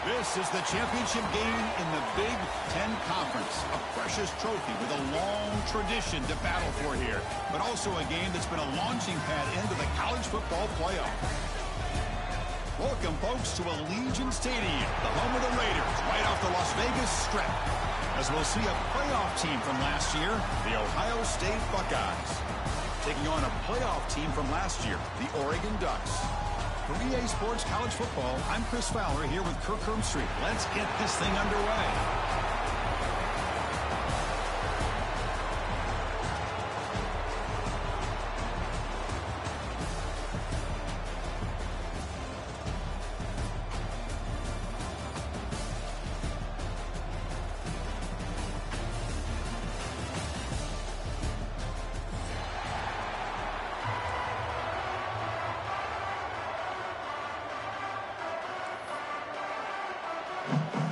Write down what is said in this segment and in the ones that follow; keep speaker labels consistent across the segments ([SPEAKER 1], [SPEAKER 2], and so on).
[SPEAKER 1] This is the championship game in the Big Ten Conference. A precious trophy with a long tradition to battle for here, but also a game that's been a launching pad into the college football playoff. Welcome, folks, to Allegiant Stadium, the home of the Raiders, right off the Las Vegas Strip. As we'll see a playoff team from last year, the Ohio State Buckeyes, taking on a playoff team from last year, the Oregon Ducks. For EA Sports College Football, I'm Chris Fowler here with Kirk Herbstreit. Let's get this thing underway.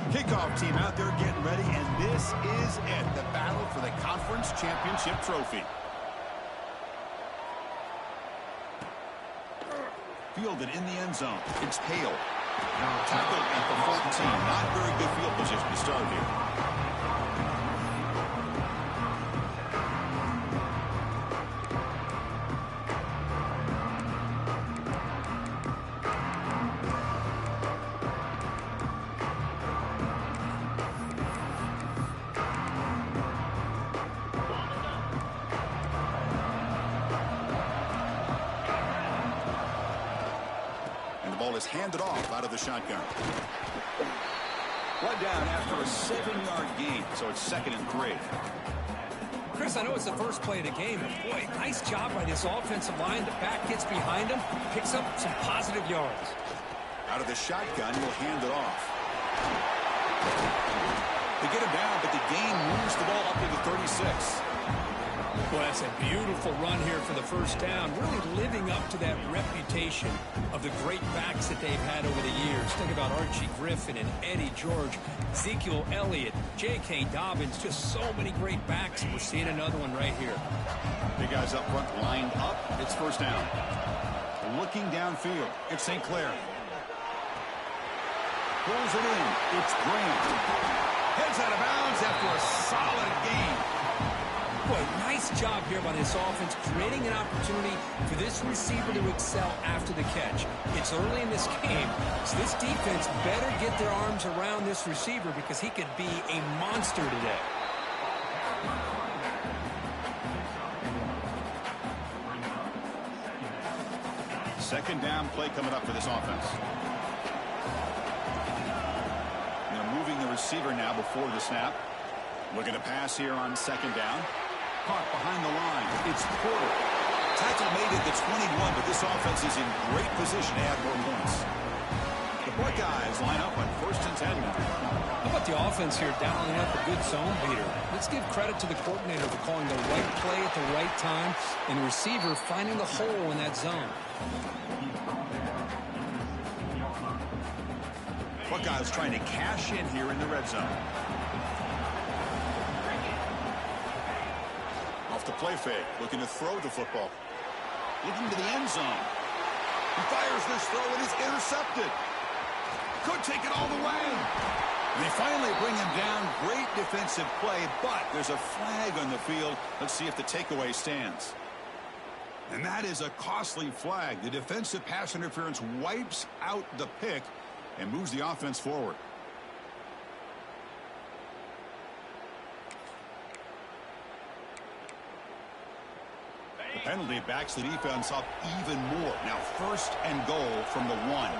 [SPEAKER 1] Kickoff team out there getting ready, and this is it, the battle for the conference championship trophy. Fielded in the end zone. It's Hale. Now tackled at the 14. Not very good field position to start here. Is handed off out of the shotgun. One down after a 7-yard gain, so it's 2nd and 3.
[SPEAKER 2] Chris, I know it's the first play of the game, but boy, nice job by this offensive line. The back gets behind him, picks up some positive yards.
[SPEAKER 1] Out of the shotgun, he'll hand it off. They get him down, but the gain moves the ball up to the 36.
[SPEAKER 2] Well, that's a beautiful run here for the first down, really living up to that reputation of the great backs that they've had over the years. Think about Archie Griffin and Eddie George, Ezekiel Elliott, J.K. Dobbins, just so many great backs. We're seeing another one right here.
[SPEAKER 1] Big guys up front lined up. It's first down. Looking downfield, it's St. Clair. Pulls it in. It's Grant. Heads out of bounds after a solid gain.
[SPEAKER 2] Boy, nice job here by this offense, creating an opportunity for this receiver to excel after the catch. It's early in this game, so this defense better get their arms around this receiver because he could be a monster today.
[SPEAKER 1] Second down play coming up for this offense. They're moving the receiver now before the snap. Looking to pass here on second down. Caught behind the line. It's Porter. Tackle made at the 21, but this offense is in great position to add more points. The Buckeyes line up on 1st and 10 now.
[SPEAKER 2] How about the offense here dialing up a good zone beater? Let's give credit to the coordinator for calling the right play at the right time and the receiver finding the hole in that zone.
[SPEAKER 1] Buckeyes trying to cash in here in the red zone. The play fake, looking to throw the football. Looking to the end zone. He fires this throw and it's intercepted. Could take it all the way. And they finally bring him down. Great defensive play, but there's a flag on the field. Let's see if the takeaway stands. And that is a costly flag. The defensive pass interference wipes out the pick and moves the offense forward. The penalty backs the defense up even more. Now 1st and goal from the 1.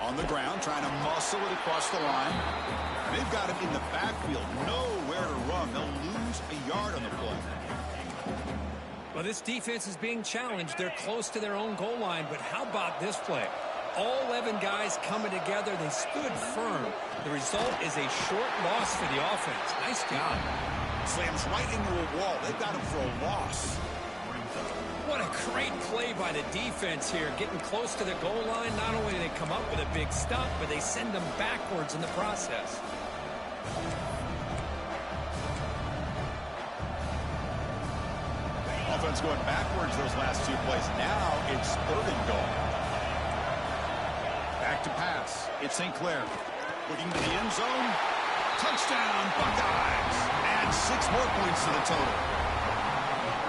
[SPEAKER 1] On the ground, trying to muscle it across the line. They've got him in the backfield. Nowhere to run. They'll lose a yard on the play.
[SPEAKER 2] Well, this defense is being challenged. They're close to their own goal line, but how about this play? All 11 guys coming together. They stood firm. The result is a short loss for the offense. Nice job.
[SPEAKER 1] Slams right into a wall. They've got him for a loss.
[SPEAKER 2] What a great play by the defense here. Getting close to the goal line. Not only do they come up with a big stop, but they send them backwards in the process.
[SPEAKER 1] Offense going backwards those last 2 plays. Now it's 3rd and goal. Back to pass. It's St. Clair. Looking to the end zone. Touchdown, Buckeyes. Add 6 more points to the total.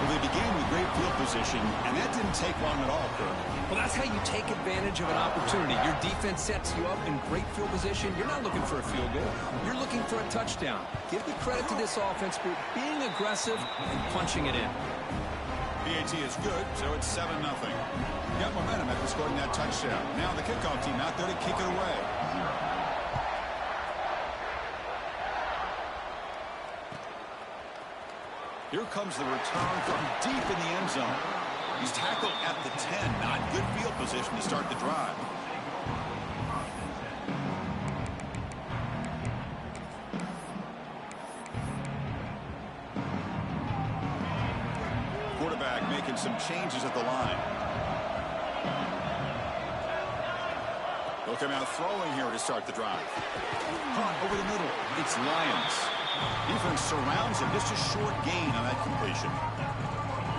[SPEAKER 1] Well, they began with great field position, and that didn't take long at all, Kirk.
[SPEAKER 2] Well, that's how you take advantage of an opportunity. Your defense sets you up in great field position. You're not looking for a field goal. You're looking for a touchdown. Give the credit to this offense for being aggressive and punching it in.
[SPEAKER 1] PAT is good, so it's 7-0. Got momentum after scoring that touchdown. Now the kickoff team out there to kick it away. Here comes the return from deep in the end zone. He's tackled at the 10. Not good field position to start the drive. Quarterback making some changes at the line. They'll come out throwing here to start the drive. Punt over the middle. It's Lions. Defense surrounds him. Just a short gain on that completion.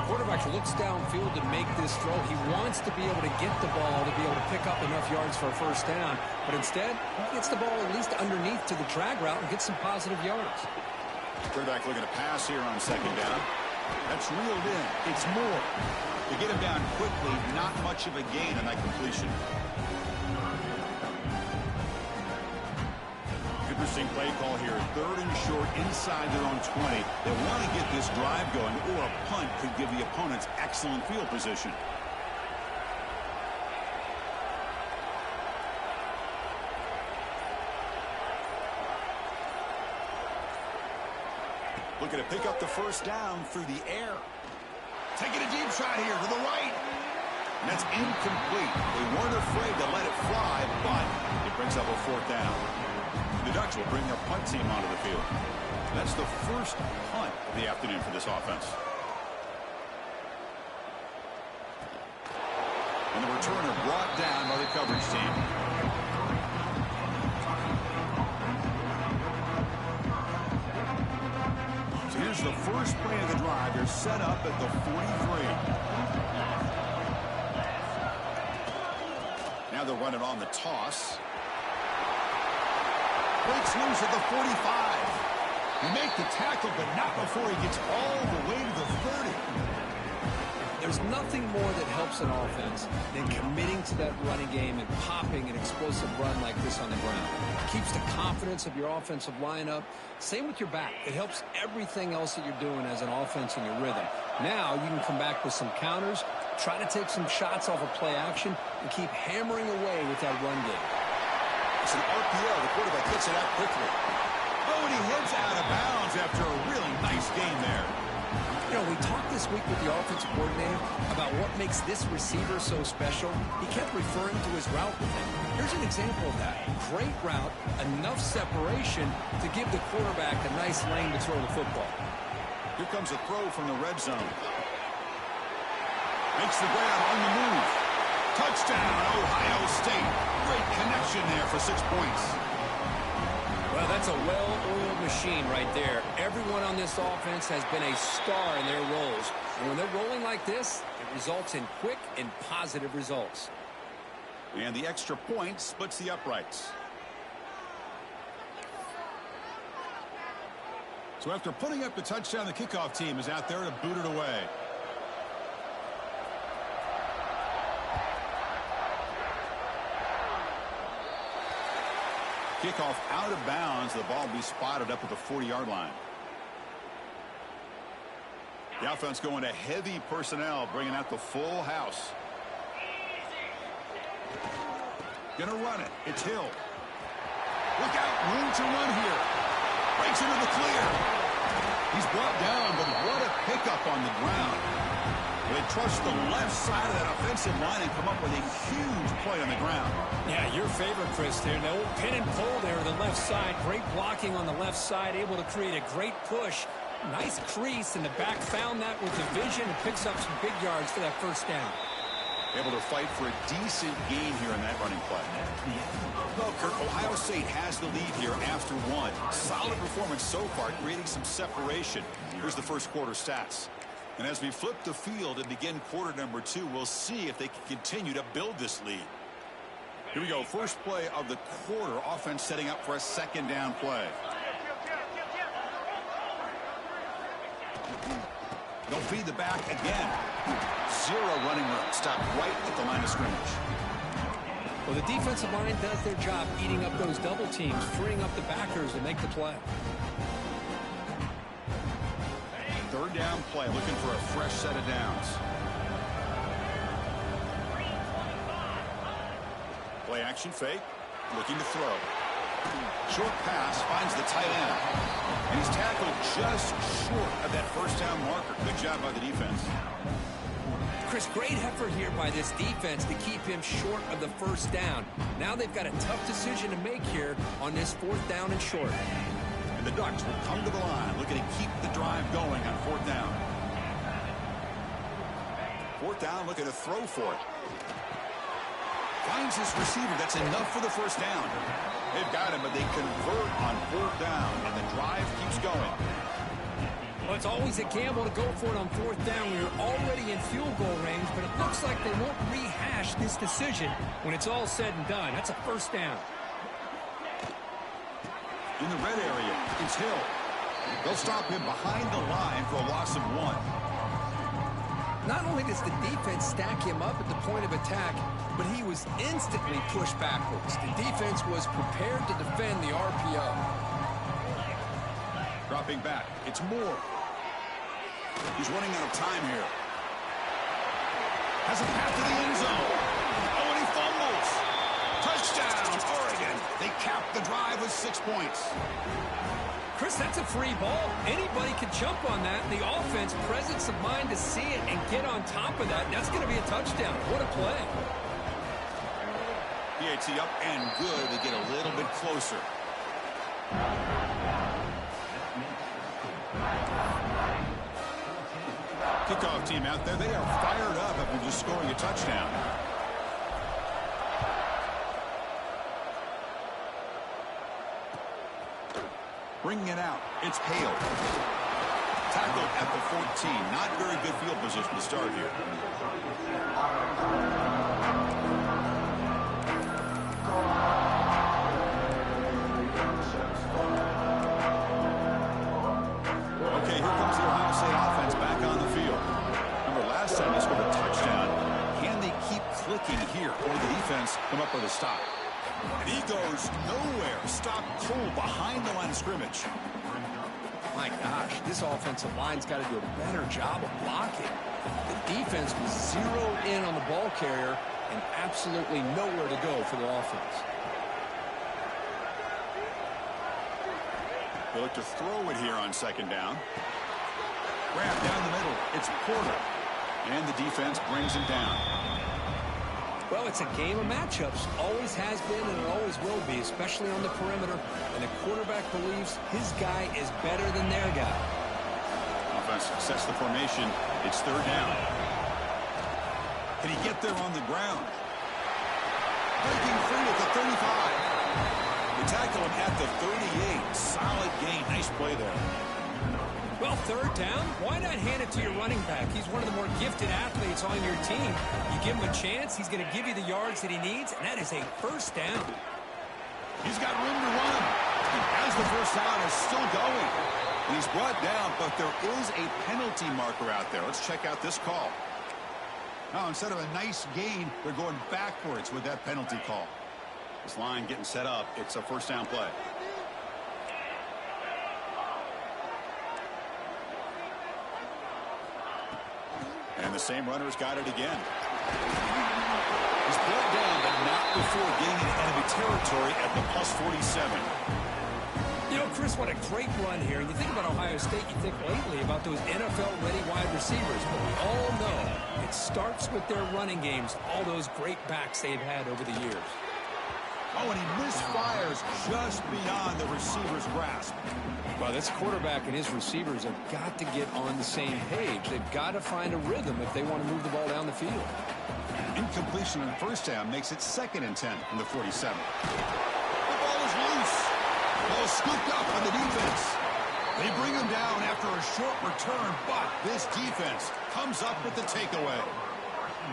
[SPEAKER 2] Quarterback looks downfield to make this throw. He wants to be able to get the ball to be able to pick up enough yards for a first down. But instead, he gets the ball at least underneath to the drag route and gets some positive yards.
[SPEAKER 1] Quarterback looking to pass here on 2nd down. That's reeled in. It's more. To get him down quickly, not much of a gain on that completion. Interesting play call here. 3rd and short inside their own 20. They want to get this drive going, or a punt could give the opponents excellent field position. Looking to pick up the first down through the air. Taking a deep shot here to the right. And that's incomplete. They weren't afraid to let it fly, but it brings up a 4th down. The Ducks will bring their punt team onto the field. That's the first punt of the afternoon for this offense. And the returner brought down by the coverage team. So here's the first play of the drive. They're set up at the 43. Now they'll run it on the toss. Breaks loose at the 45. He make the tackle, but not before he gets all the way to the 30.
[SPEAKER 2] There's nothing more that helps an offense than committing to that running game and popping an explosive run like this on the ground. It keeps the confidence of your offensive lineup. Same with your back. It helps everything else that you're doing as an offense in your rhythm. Now you can come back with some counters, try to take some shots off of play action, and keep hammering away with that run game.
[SPEAKER 1] It's an RPO. The quarterback gets it out quickly. Oh, and he heads out of bounds after a really nice game there.
[SPEAKER 2] You know, we talked this week with the offensive coordinator about what makes this receiver so special. He kept referring to his route with him. Here's an example of that. Great route, enough separation to give the quarterback a nice lane to throw the football.
[SPEAKER 1] Here comes a throw from the red zone. Makes the grab on the move. Touchdown, Ohio State. Great connection there for 6 points.
[SPEAKER 2] Well, that's a well-oiled machine right there. Everyone on this offense has been a star in their roles. And when they're rolling like this, it results in quick and positive results.
[SPEAKER 1] And the extra point splits the uprights. So after putting up the touchdown, the kickoff team is out there to boot it away. Kickoff out of bounds. The ball will be spotted up at the 40-yard line. The offense going to heavy personnel, bringing out the full house. Gonna run it. It's Hill. Look out. Room to run here. Breaks into the clear. He's brought down, but what a pickup on the ground. They trust the left side of that offensive line and come up with a huge play on the ground.
[SPEAKER 2] Yeah, your favorite, Chris, there. The old pin and pull there on the left side. Great blocking on the left side, able to create a great push. Nice crease, and the back found that with the vision and picks up some big yards for that first down.
[SPEAKER 1] Able to fight for a decent gain here in that running play. Well, Kirk, Ohio State has the lead here after one. Solid performance so far, creating some separation. Here's the first quarter stats. And as we flip the field and begin quarter number 2, we'll see if they can continue to build this lead. Here we go. First play of the quarter. Offense setting up for a second down play. They'll feed the back again. 0 running room. Stop right at the line of scrimmage.
[SPEAKER 2] Well, the defensive line does their job eating up those double teams, freeing up the backers to make the play.
[SPEAKER 1] Third down play, looking for a fresh set of downs. Play action fake, looking to throw. Short pass finds the tight end. And he's tackled just short of that first down marker. Good job by the defense.
[SPEAKER 2] Chris, great effort here by this defense to keep him short of the first down. Now they've got a tough decision to make here on this 4th down and short.
[SPEAKER 1] And the Ducks will come to the line, looking to keep the drive going on 4th down. 4th down, looking to throw for it. Finds his receiver. That's enough for the first down. They've got him, but they convert on 4th down, and the drive keeps going.
[SPEAKER 2] Well, it's always a gamble to go for it on 4th down when you're already in field goal range, but it looks like they won't rehash this decision when it's all said and done. That's a first down.
[SPEAKER 1] In the red area, it's Hill. They'll stop him behind the line for a loss of 1.
[SPEAKER 2] Not only does the defense stack him up at the point of attack, but he was instantly pushed backwards. The defense was prepared to defend the RPO.
[SPEAKER 1] Dropping back, it's Moore. He's running out of time here. Has a path to the end zone. Oh, and he fumbles. Touchdown, Oregon. They cap the drive with 6 points.
[SPEAKER 2] Chris, that's a free ball. Anybody can jump on that. The offense, presence of mind to see it and get on top of that. That's going to be a touchdown. What a play.
[SPEAKER 1] PAT up and good. They get a little bit closer. Kickoff team out there. They are fired up after just scoring a touchdown. Bringing it out. It's Hale. Tackled at the 14. Not very good field position to start here. Okay, here comes the Ohio State offense back on the field. Remember, last time they scored a touchdown. Can they keep clicking here? Or the defense come up with a stop? And he goes nowhere. Stop cold behind the line of scrimmage.
[SPEAKER 2] My gosh, this offensive line's got to do a better job of blocking. The defense was zeroed in on the ball carrier and absolutely nowhere to go for the offense.
[SPEAKER 1] They look to throw it here on second down. Grab down the middle. It's Porter. And the defense brings him down.
[SPEAKER 2] Well, it's a game of matchups. Always has been and it always will be, especially on the perimeter. And the quarterback believes his guy is better than their guy.
[SPEAKER 1] Offense sets the formation. It's third down. Can he get there on the ground? Breaking free at the 35. They tackle him at the 38. Solid gain. Nice play there.
[SPEAKER 2] Well, third down, why not hand it to your running back? He's one of the more gifted athletes on your team. You give him a chance, he's going to give you the yards that he needs, and that is a first down.
[SPEAKER 1] He's got room to run. As the first down is still going. And he's brought down, but there is a penalty marker out there. Let's check out this call. Now, instead of a nice gain, they're going backwards with that penalty call. This line getting set up. It's a first down play. And the same runner's got it again. He's brought down, but not before getting into enemy territory at the plus 47.
[SPEAKER 2] You know, Chris, what a great run here. You think about Ohio State, you think lately about those NFL-ready wide receivers. But we all know it starts with their running games, all those great backs they've had over the years.
[SPEAKER 1] Oh, and he misfires just beyond the receiver's grasp.
[SPEAKER 2] Well, this quarterback and his receivers have got to get on the same page. They've got to find a rhythm if they want to move the ball down the field.
[SPEAKER 1] Incompletion on first down makes it 2nd and 10 from the 47. The ball is loose. Ball scooped up by the defense. They bring him down after a short return, but this defense comes up with the takeaway.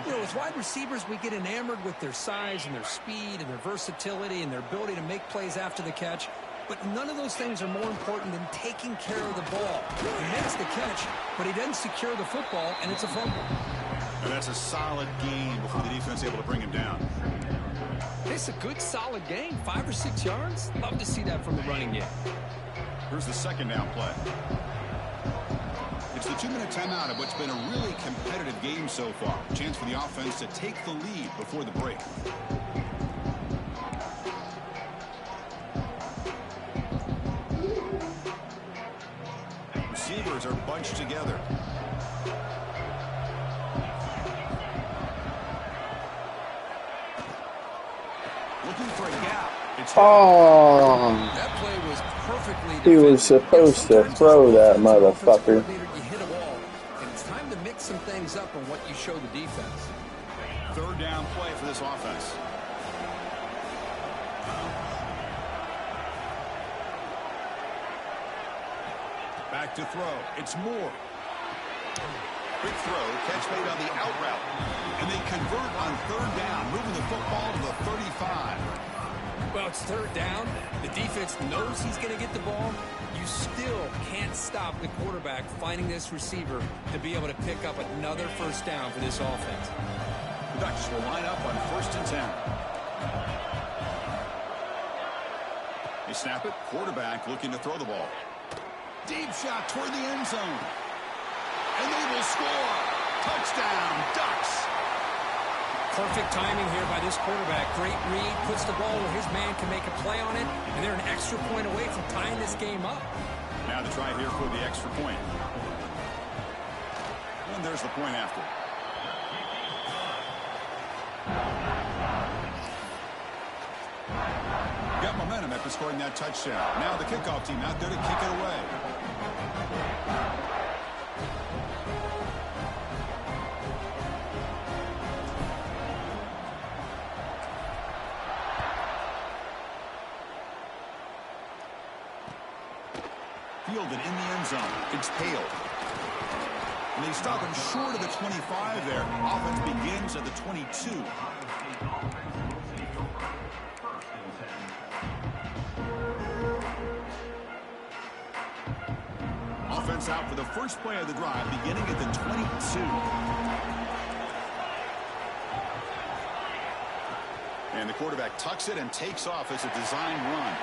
[SPEAKER 2] You know, as wide receivers, we get enamored with their size and their speed and their versatility and their ability to make plays after the catch. But none of those things are more important than taking care of the ball. He makes the catch, but he doesn't secure the football, and it's a fumble.
[SPEAKER 1] And that's a solid gain before the defense is able to bring him down.
[SPEAKER 2] It's a good, solid gain. 5 or 6 yards. Love to see that from the running game.
[SPEAKER 1] Here's the second down play. It's the 2-minute timeout of what's been a really competitive game so far. Chance for the offense to take the lead before the break. Receivers are bunched together. Looking for a gap.
[SPEAKER 2] That play was perfectly defended.
[SPEAKER 3] He was supposed to throw that motherfucker.
[SPEAKER 2] You hit a wall, and it's time to mix some things up on what you show the defense.
[SPEAKER 1] Third down play for this offense. Back to throw. It's Moore. Quick throw, catch made on the out route. And they convert on third down, moving the football to the 35.
[SPEAKER 2] Well, it's third down. The defense knows he's going to get the ball. You still can't stop the quarterback finding this receiver to be able to pick up another first down for this offense.
[SPEAKER 1] The Ducks will line up on 1st and 10. They snap it. Quarterback looking to throw the ball. Deep shot toward the end zone. And they will score. Touchdown, Ducks.
[SPEAKER 2] Perfect timing here by this quarterback. Great read, puts the ball where his man can make a play on it, and they're an extra point away from tying this game up.
[SPEAKER 1] Now the try here for the extra point. And there's the point after. Got momentum after scoring that touchdown. Now the kickoff team out there to kick it away. Fielded in the end zone. It's Hale. And they stop him short of the 25 there. Offense begins at the 22. Offense out for the first play of the drive, beginning at the 22. And the quarterback tucks it and takes off as a design run.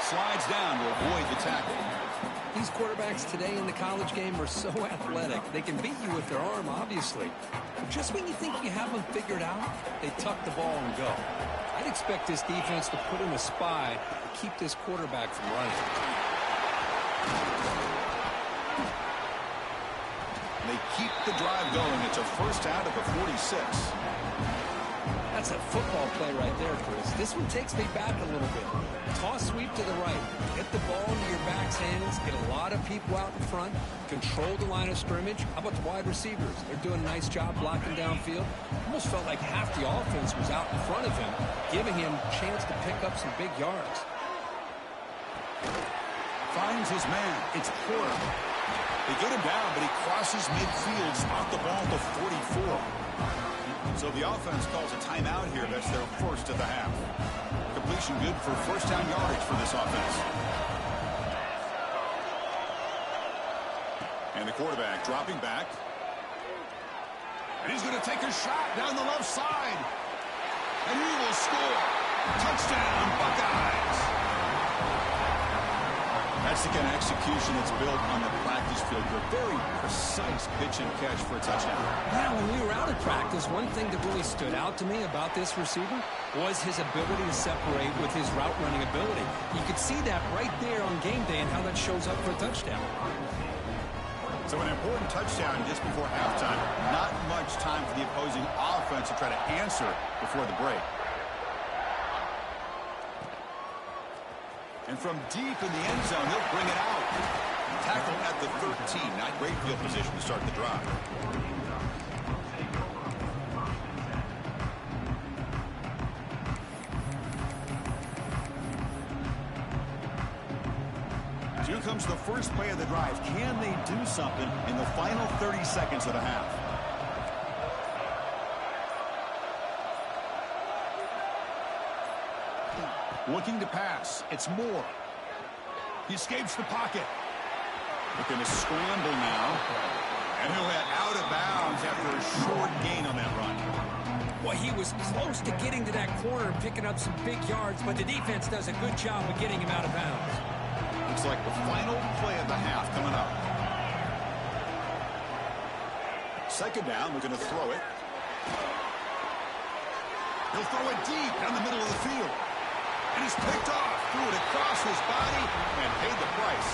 [SPEAKER 1] Slides down to avoid the tackle.
[SPEAKER 2] These quarterbacks today in the college game are so athletic. They can beat you with their arm, obviously. But just when you think you have them figured out, they tuck the ball and go. I'd expect this defense to put in a spy to keep this quarterback from running.
[SPEAKER 1] They keep the drive going. It's a first out of the 46.
[SPEAKER 2] That's a football play right there, Chris. This one takes me back a little bit. Toss sweep to the right. Get the ball into your back's hands. Get a lot of people out in front. Control the line of scrimmage. How about the wide receivers? They're doing a nice job blocking downfield. Almost felt like half the offense was out in front of him, giving him a chance to pick up some big yards.
[SPEAKER 1] Finds his man. It's Porter. They get him down, but he crosses midfield, spot the ball at the 44. So the offense calls a timeout here. That's their first of the half. Completion good for first down yardage for this offense. And the quarterback dropping back. And he's going to take a shot down the left side. And he will score. Touchdown, Buckeyes. That's the kind of execution that's built on the practice field. A very precise pitch and catch for a touchdown.
[SPEAKER 2] Yeah, when we were out at practice, one thing that really stood out to me about this receiver was his ability to separate with his route running ability. You could see that right there on game day and how that shows up for a touchdown.
[SPEAKER 1] So an important touchdown just before halftime. Not much time for the opposing offense to try to answer before the break. And from deep in the end zone, he'll bring it out. Tackle at the 13. Not great field position to start the drive. comes the first play of the drive. Can they do something in the final 30 seconds of the half? Looking to pass. It's Moore. He escapes the pocket. Looking to scramble now. And he'll head out of bounds after a short gain on that run.
[SPEAKER 2] Well, he was close to getting to that corner and picking up some big yards, but the defense does a good job of getting him out of bounds.
[SPEAKER 1] Looks like the final play of the half coming up. Second down, we're going to throw it. He'll throw it deep down the middle of the field. And he's picked off, threw it across his body, and paid the price.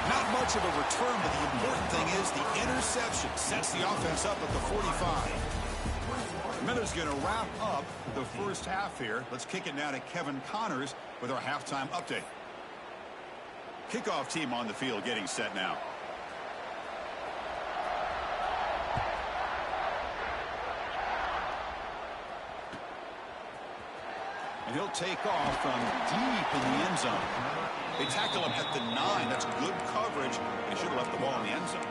[SPEAKER 1] Not much of a return, but the important thing is the interception sets the offense up at the 45. Miller's going to wrap up the first half here. Let's kick it now to Kevin Connors with our halftime update. Kickoff team on the field getting set now. And he'll take off from deep in the end zone. They tackle him at the 9. That's good coverage. They should have left the ball in the end zone.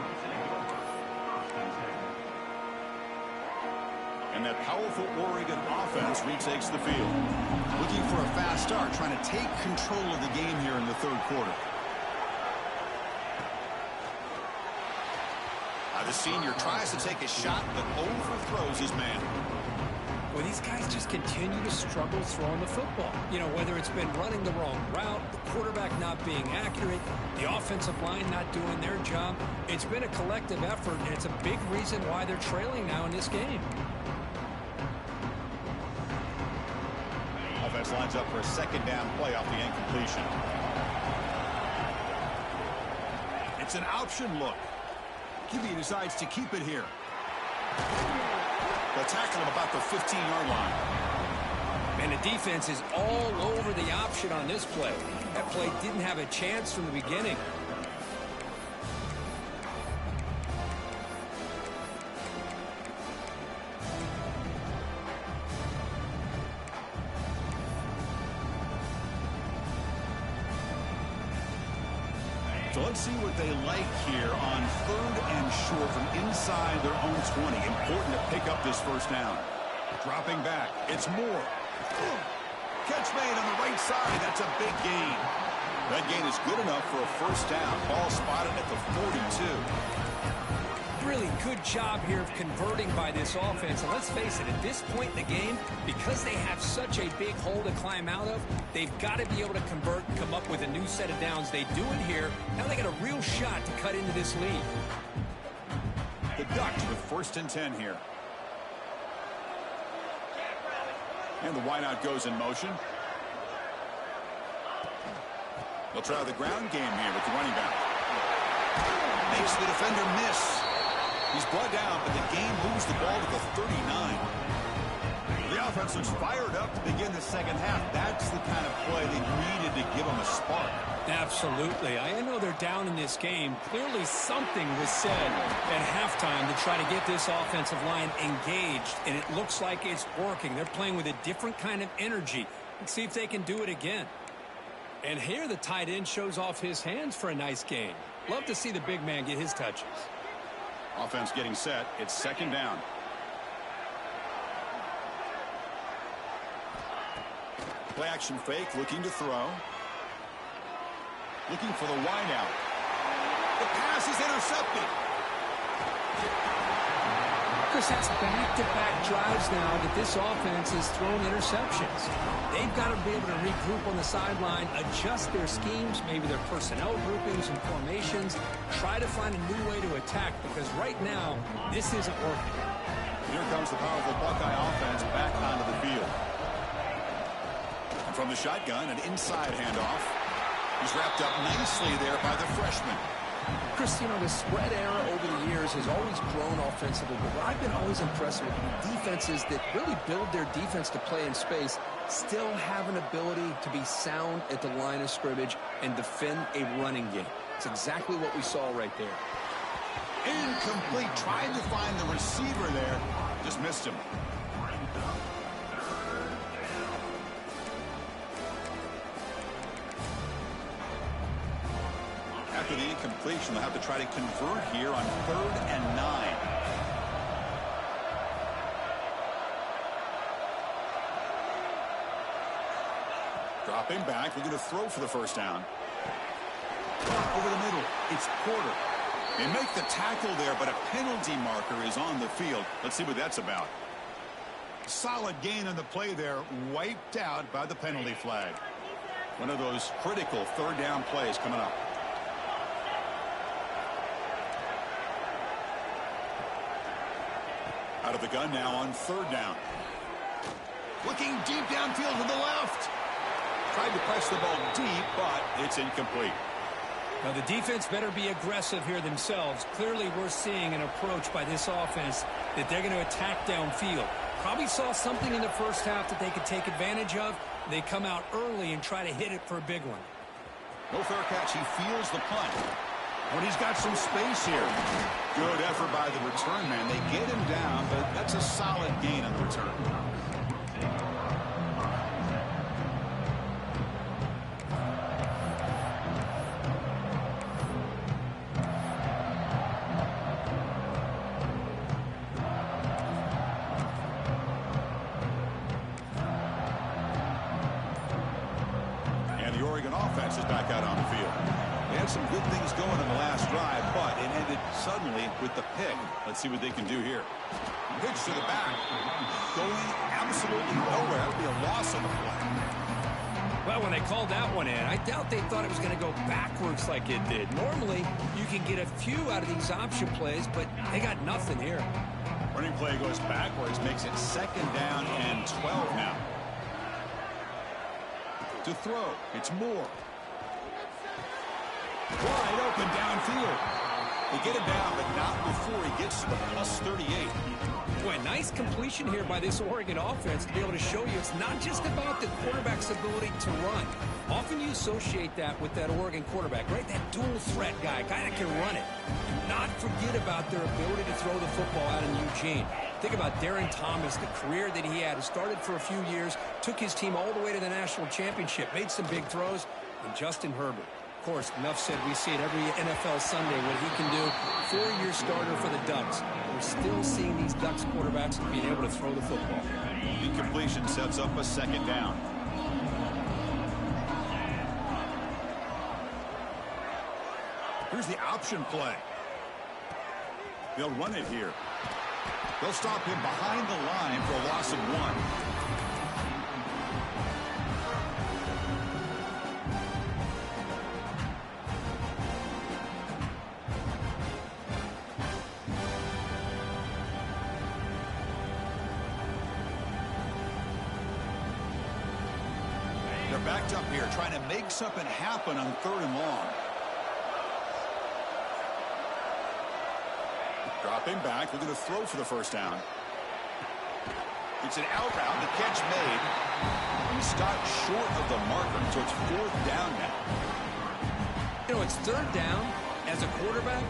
[SPEAKER 1] And that powerful Oregon offense retakes the field. Looking for a fast start, trying to take control of the game here in the third quarter. The senior tries to take a shot, but overthrows his man.
[SPEAKER 2] Well, these guys just continue to struggle throwing the football. You know, whether it's been running the wrong route, the quarterback not being accurate, the offensive line not doing their job. It's been a collective effort, and it's a big reason why they're trailing now in this game.
[SPEAKER 1] Offense lines up for a second down play off the incompletion. It's an option look. QB decides to keep it here. They'll tackle him about the 15-yard line.
[SPEAKER 2] And the defense is all over the option on this play. That play didn't have a chance from the beginning.
[SPEAKER 1] So let's see what they like here on 3rd and short from inside their own 20. Important to pick up this first down. Dropping back. It's Moore. Catch made on the right side. That's a big gain. That gain is good enough for a first down. Ball spotted at the 42.
[SPEAKER 2] Really good job here of converting by this offense. And let's face it, at this point in the game, because they have such a big hole to climb out of, they've got to be able to convert and come up with a new set of downs. They do it here. Now they got a real shot to cut into this lead.
[SPEAKER 1] The Ducks with 1st and 10 here. And the wideout goes in motion. They'll try the ground game here with the running back. Makes the defender miss. He's brought down, but the game moves the ball to the 39. The offense looks fired up to begin the second half. That's the kind of play they needed to give them a spark.
[SPEAKER 2] Absolutely. I know they're down in this game. Clearly something was said at halftime to try to get this offensive line engaged, and it looks like it's working. They're playing with a different kind of energy. Let's see if they can do it again. And here the tight end shows off his hands for a nice gain. Love to see the big man get his touches.
[SPEAKER 1] Offense getting set. It's second down. Play action fake, looking to throw. Looking for the wideout. The pass is intercepted.
[SPEAKER 2] Chris, that's back-to-back drives now that this offense has thrown interceptions. They've got to be able to regroup on the sideline, adjust their schemes, maybe their personnel groupings and formations, try to find a new way to attack, because right now, this isn't working.
[SPEAKER 1] Here comes the powerful Buckeye offense back onto the field. And from the shotgun, an inside handoff. He's wrapped up nicely there by the freshman.
[SPEAKER 2] Chris, you know, the spread era over the years has always grown offensively, but what I've been always impressed with defenses that really build their defense to play in space still have an ability to be sound at the line of scrimmage and defend a running game. It's exactly what we saw right there.
[SPEAKER 1] Incomplete. Tried to find the receiver there. Just missed him. completion. They'll have to try to convert here on 3rd and 9. Dropping back, looking to throw for the first down. Over the middle, it's Porter. They make the tackle there, but a penalty marker is on the field. Let's see what that's about. Solid gain on the play there, wiped out by the penalty flag. One of those critical 3rd down plays coming up. Out of the gun now on 3rd down. Looking deep downfield to the left. Tried to press the ball deep, but it's incomplete.
[SPEAKER 2] Now, the defense better be aggressive here themselves. Clearly, we're seeing an approach by this offense that they're going to attack downfield. Probably saw something in the first half that they could take advantage of. They come out early and try to hit it for a big one.
[SPEAKER 1] No fair catch. He feels the punt. When he's got some space here. Good effort by the return man. They get him down, but that's a solid gain on the return. Offense is back out on the field. They had some good things going on the last drive, but it ended suddenly with the pick. Let's see what they can do here. Pitch to the back. Going absolutely nowhere. That would be a loss on the play.
[SPEAKER 2] Well, when they called that one in, I doubt they thought it was going to go backwards like it did. Normally, you can get a few out of these option plays, but they got nothing here.
[SPEAKER 1] Running play goes backwards, makes it 2nd down and 12 now. To throw, it's Moore. Wide open downfield. They get it down, but not before he gets to the +38.
[SPEAKER 2] Boy, nice completion here by this Oregon offense to be able to show you it's not just about the quarterback's ability to run. Often you associate that with that Oregon quarterback, right? That dual threat guy that can run it. Do not forget about their ability to throw the football out in Eugene. Think about Darren Thomas, the career that he had. He started for a few years, took his team all the way to the national championship, made some big throws, and Justin Herbert. Of course, enough said, we see it every NFL Sunday what he can do. 4-year starter for the Ducks. We're still seeing these Ducks quarterbacks being able to throw the football.
[SPEAKER 1] Incompletion sets up a 2nd down. Here's the option play. They'll run it here. They'll stop him behind the line for a loss of 1. They're backed up here, trying to make something happen on 3rd and long. Dropping back, looking to throw for the first down. It's an out route, the catch made. He stopped short of the marker, so it's 4th down now.
[SPEAKER 2] You know, it's 3rd down. As a quarterback,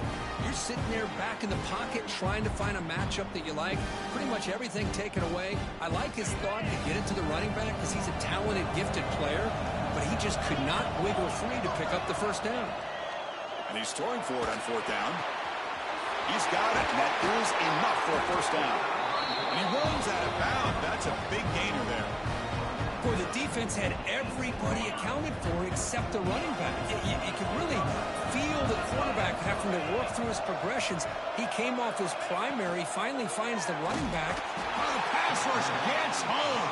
[SPEAKER 2] you're sitting there back in the pocket trying to find a matchup that you like. Pretty much everything taken away. I like his thought to get it to the running back because he's a talented, gifted player, but he just could not wiggle free to pick up the first down.
[SPEAKER 1] And he's throwing for it on 4th down. He's got it, and that is enough for a first down. And he rolls out of bounds. That's a big gainer there.
[SPEAKER 2] Boy, the defense had everybody accounted for except the running back. You could really feel the quarterback having to work through his progressions. He came off his primary, finally finds the running back.
[SPEAKER 1] Oh, the pass rush gets home.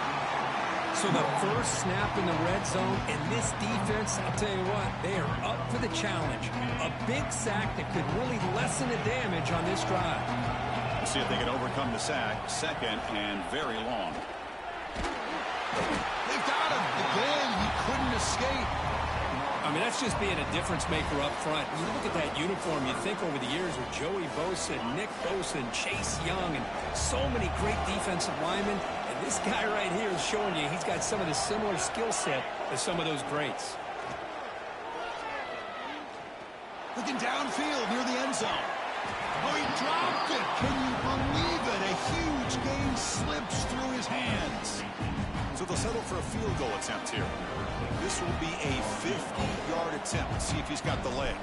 [SPEAKER 2] So the first snap in the red zone, and this defense, I'll tell you what, they are up for the challenge. A big sack that could really lessen the damage on this drive.
[SPEAKER 1] We'll see if they can overcome the sack. 2nd and very long. They've got him. Again, he couldn't escape.
[SPEAKER 2] I mean, that's just being a difference maker up front. You look at that uniform, you think over the years with Joey Bosa, Nick Bosa, and Chase Young, and so many great defensive linemen. And this guy right here is showing you he's got some of the similar skill set as some of those greats.
[SPEAKER 1] Looking downfield near the end zone. Oh, he dropped it. Can you believe it? A huge gain slips through his hands. So they'll settle for a field goal attempt here. This will be a 50-yard attempt. See if he's got the leg.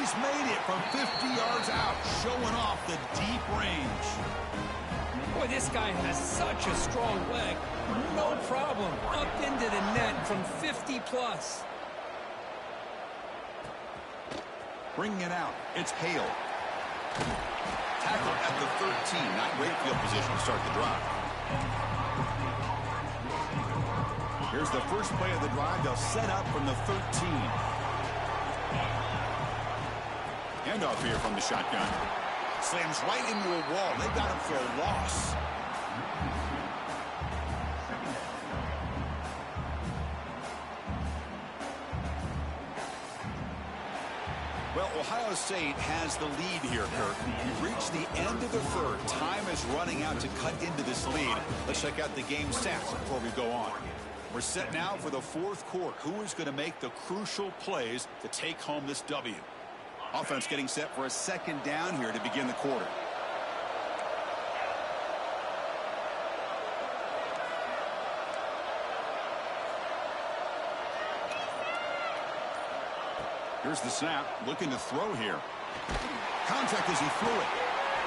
[SPEAKER 1] He's made it from 50 yards out, showing off the deep range.
[SPEAKER 2] Boy, this guy has such a strong leg. No problem. Up into the net from 50 plus.
[SPEAKER 1] Bringing it out. It's Hale. Tackle at the 13. Not great field position to start the drive. Here's the first play of the drive. They'll set up from the 13. Handoff here from the shotgun. Slams right into a wall. They got him for a loss. Well, Ohio State has the lead here, Kirk. We've reached the end of the third. Time is running out to cut into this lead. Let's check out the game stats before we go on. We're set now for the fourth quarter. Who is going to make the crucial plays to take home this W? Offense getting set for a second down here to begin the quarter. Here's the snap, looking to throw here. Contact as he threw it.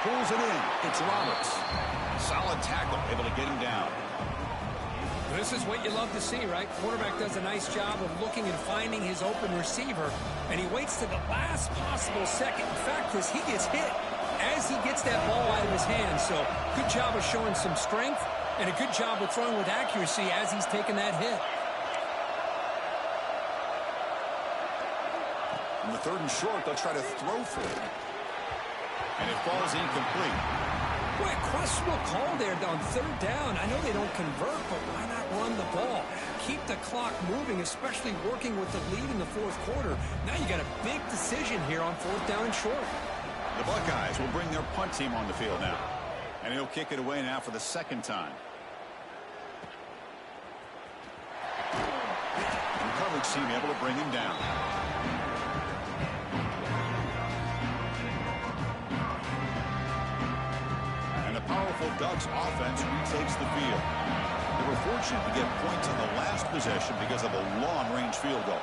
[SPEAKER 1] Pulls it in. It's Roberts. Solid tackle, able to get him down.
[SPEAKER 2] This is what you love to see, right? Quarterback does a nice job of looking and finding his open receiver, and he waits to the last possible second. In fact, he gets hit as he gets that ball out of his hands. So good job of showing some strength, and a good job of throwing with accuracy as he's taking that hit.
[SPEAKER 1] On the 3rd and short, they'll try to throw for it. And it falls incomplete.
[SPEAKER 2] Boy, a questionable call there on 3rd down. I know they don't convert, but why not run the ball? Keep the clock moving, especially working with the lead in the 4th quarter. Now you got a big decision here on 4th down and short.
[SPEAKER 1] The Buckeyes will bring their punt team on the field now. And he'll kick it away now for the 2nd time. And coverage team able to bring him down. Powerful Ducks offense retakes the field. They were fortunate to get points on the last possession because of a long-range field goal.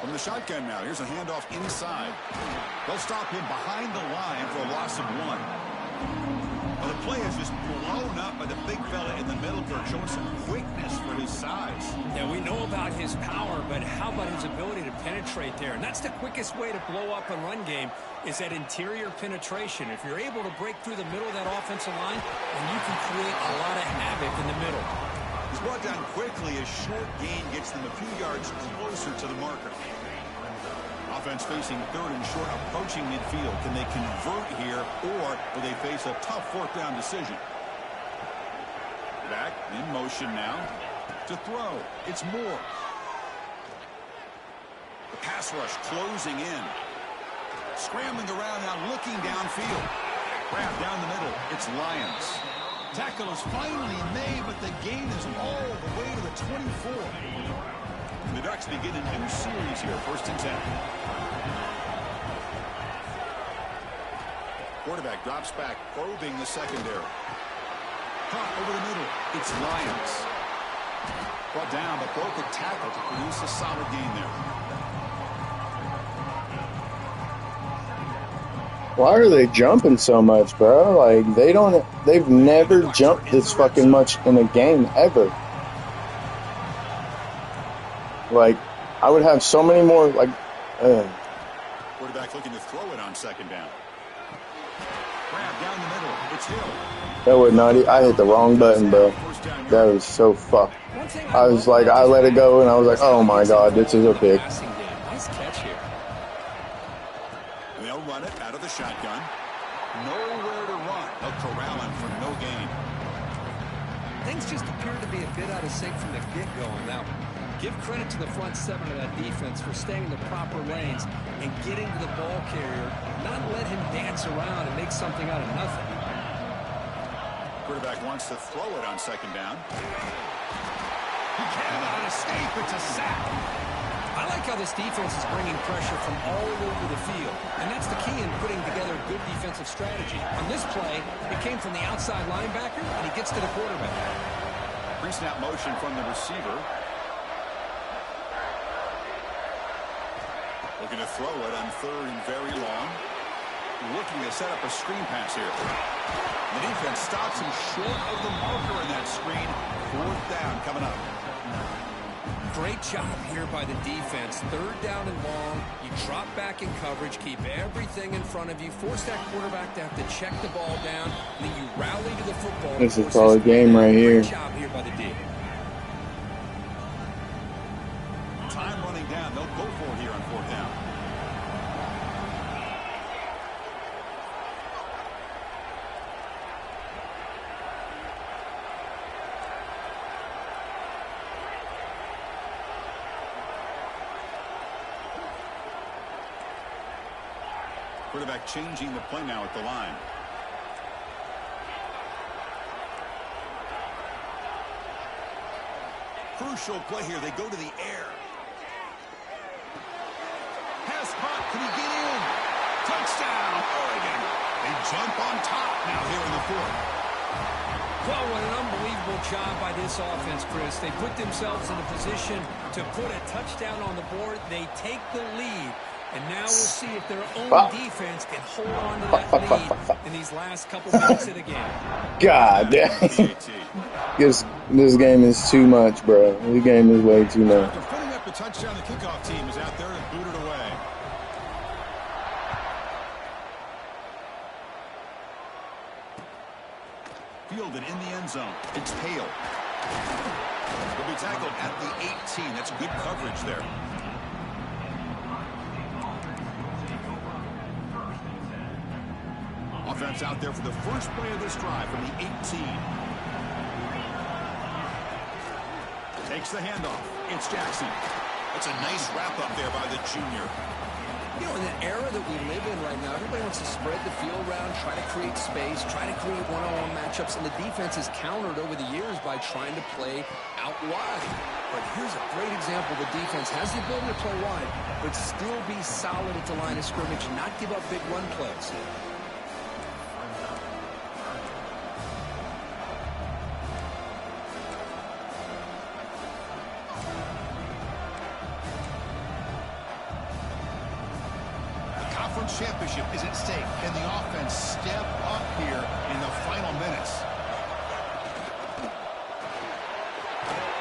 [SPEAKER 1] From the shotgun now, here's a handoff inside. They'll stop him behind the line for a loss of 1. Well, the play is just blown up by the big fella in the middle, Kirk, showing some quickness for his size.
[SPEAKER 2] Yeah, we know about his power, but how about his ability to penetrate there? And that's the quickest way to blow up a run game, is that interior penetration. If you're able to break through the middle of that offensive line, then you can create a lot of havoc in the middle.
[SPEAKER 1] He's brought down quickly as short gain gets them a few yards closer to the marker. Offense facing 3rd and short, approaching midfield. Can they convert here, or will they face a tough 4th down decision? Back in motion now to throw. It's Moore. The pass rush closing in. Scrambling around now, looking downfield. Grab down the middle. It's Lyons. Tackle is finally made, but the gain is all the way to the 24. The Ducks begin a new series here, 1st and 10. Quarterback drops back, probing the secondary. Caught over the middle. It's Lyons. Brought down, but broke a tackle to produce a solid gain there.
[SPEAKER 3] Why are they jumping so much, bro? Like, they've never jumped this fucking much in a game, ever. Like, I would have so many more, like,
[SPEAKER 1] Quarterback looking to throw it on 2nd down. Grab down the middle. It's Hill.
[SPEAKER 3] that would not, I hit the wrong button, bro. That was so fucked. I was like, I let it go, and I was like, oh my god, this is a pick.
[SPEAKER 2] Nice catch here.
[SPEAKER 1] They'll run it out of the shotgun. Nowhere to run. They'll corral him for no gain.
[SPEAKER 2] Things just appear to be a bit out of sync from the get-go on that one. Give credit to the front 7 of that defense for staying in the proper lanes and getting to the ball carrier, not let him dance around and make something out of nothing.
[SPEAKER 1] Quarterback wants to throw it on 2nd down. He cannot escape. It's a sack.
[SPEAKER 2] I like how this defense is bringing pressure from all over the field, and that's the key in putting together a good defensive strategy. On this play, it came from the outside linebacker, and he gets to the quarterback.
[SPEAKER 1] Pre-snap motion from the receiver. Looking to throw it on 3rd and very long. Looking to set up a screen pass here. The defense stops him short of the marker in that screen. 4th down coming up.
[SPEAKER 2] Great job here by the defense. 3rd down and long. You drop back in coverage, keep everything in front of you, force that quarterback to have to check the ball down, and then you rally to the football.
[SPEAKER 3] This is a solid game right here.
[SPEAKER 2] Great job here by the D.
[SPEAKER 1] Time running down. They'll go for it here on 4th down. Quarterback changing the play now at the line. Crucial play here. They go to the air. Pass caught. Can he get in? Touchdown, Oregon. They jump on top now here in the 4th.
[SPEAKER 2] Well, what an unbelievable job by this offense, Chris. They put themselves in a position to put a touchdown on the board. They take the lead. And now we'll see if their own defense can hold on to that lead in these last couple minutes of the game.
[SPEAKER 3] God damn. This game is too much, bro. This game is way too much.
[SPEAKER 1] After putting up a touchdown, the kickoff team is out there and booted away. Fielded in the end zone. It's Hale. Will be tackled at the 18. That's good coverage there. Offense out there for the first play of this drive from the 18. Takes the handoff. It's Jackson. That's a nice wrap-up there by the junior.
[SPEAKER 2] You know, in the era that we live in right now, everybody wants to spread the field around, try to create space, try to create one-on-one matchups, and the defense has countered over the years by trying to play out wide. But here's a great example. The defense has the ability to play wide, but still be solid at the line of scrimmage and not give up big run plays.
[SPEAKER 1] Championship is at stake. Can the offense step up here in the final minutes?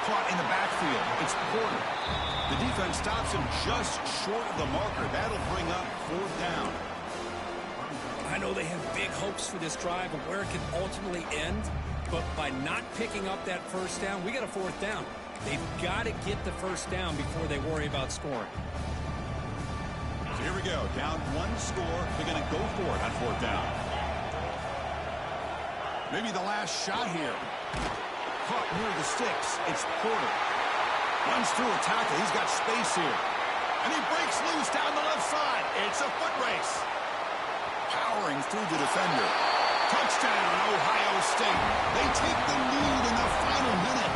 [SPEAKER 1] Caught in the backfield. It's Porter. The defense stops him just short of the marker. That'll bring up 4th down.
[SPEAKER 2] I know they have big hopes for this drive and where it can ultimately end, but by not picking up that 1st down, we got a 4th down. They've got to get the 1st down before they worry about scoring.
[SPEAKER 1] Here we go. Down 1 score. They're going to go for it on 4th down. Maybe the last shot here. Caught near the sticks. It's Porter. Runs through a tackle. He's got space here. And he breaks loose down the left side. It's a foot race. Powering through the defender. Touchdown, Ohio State. They take the lead in the final minute.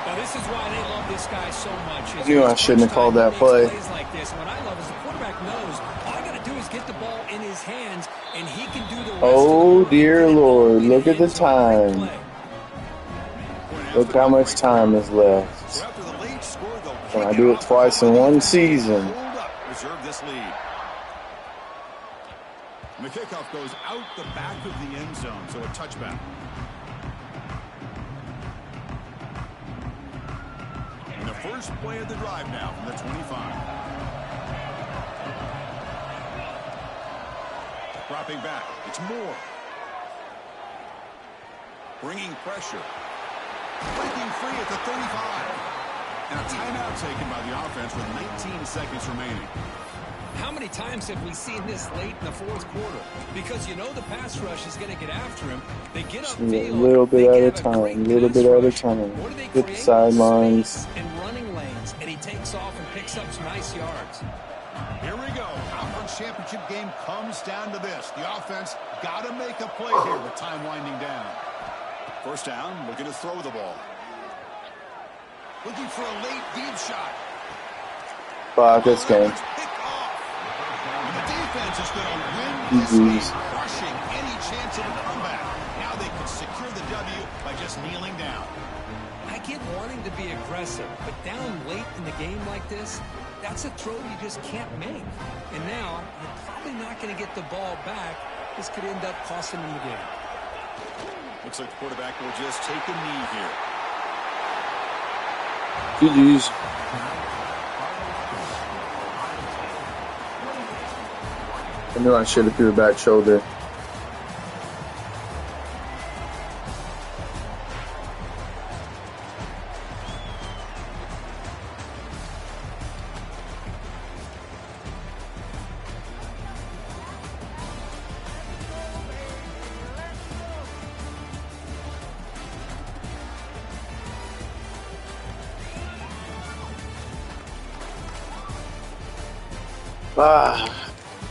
[SPEAKER 2] Now, this is why they love this guy so much.
[SPEAKER 3] I knew I shouldn't have called that play.
[SPEAKER 2] Like this. What I love is the quarterback knows all I got to do is get the ball in his hands, and he can do the rest.
[SPEAKER 3] Oh, dear Lord. Look at the time. Look how much time is left. Can I do it twice in one season?
[SPEAKER 1] Reserve this lead. And the kickoff goes out the back of the end zone, so a touchback. And the first play of the drive now from the 25. Dropping back. It's Moore. Bringing pressure. Breaking free at the 35. And a timeout taken by the offense with 19 seconds remaining.
[SPEAKER 2] How many times have we seen this late in the 4th quarter? Because you know the pass rush is going to get after him. They get upfield.
[SPEAKER 3] A little bit at a time. A little bit at a time. Hit the sidelines.
[SPEAKER 2] And running lanes. And he takes off and picks up some nice yards.
[SPEAKER 1] Here we go. Conference championship game comes down to this. The offense got to make a play here with time winding down. First down, looking to throw the ball. Looking for a late deep shot.
[SPEAKER 3] Fuck this game.
[SPEAKER 1] The defense is going to win this game, crushing any chance of a comeback. Now they can secure the W by just kneeling down.
[SPEAKER 2] I get wanting to be aggressive, but down late in the game like this, that's a throw you just can't make. And now, you're probably not going to get the ball back. This could end up costing him the game.
[SPEAKER 1] Looks like the quarterback will just take a knee here.
[SPEAKER 3] GG's. I knew I should have threw the back shoulder.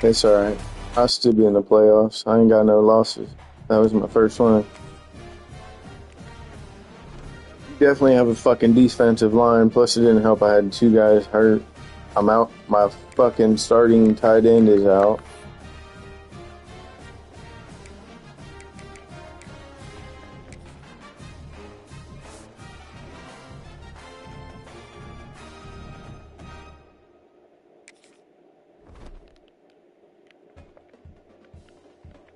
[SPEAKER 3] It's alright. I'll still be in the playoffs. I ain't got no losses. That was my first one. You definitely have a fucking defensive line. Plus, it didn't help I had 2 guys hurt. I'm out. My fucking starting tight end is out.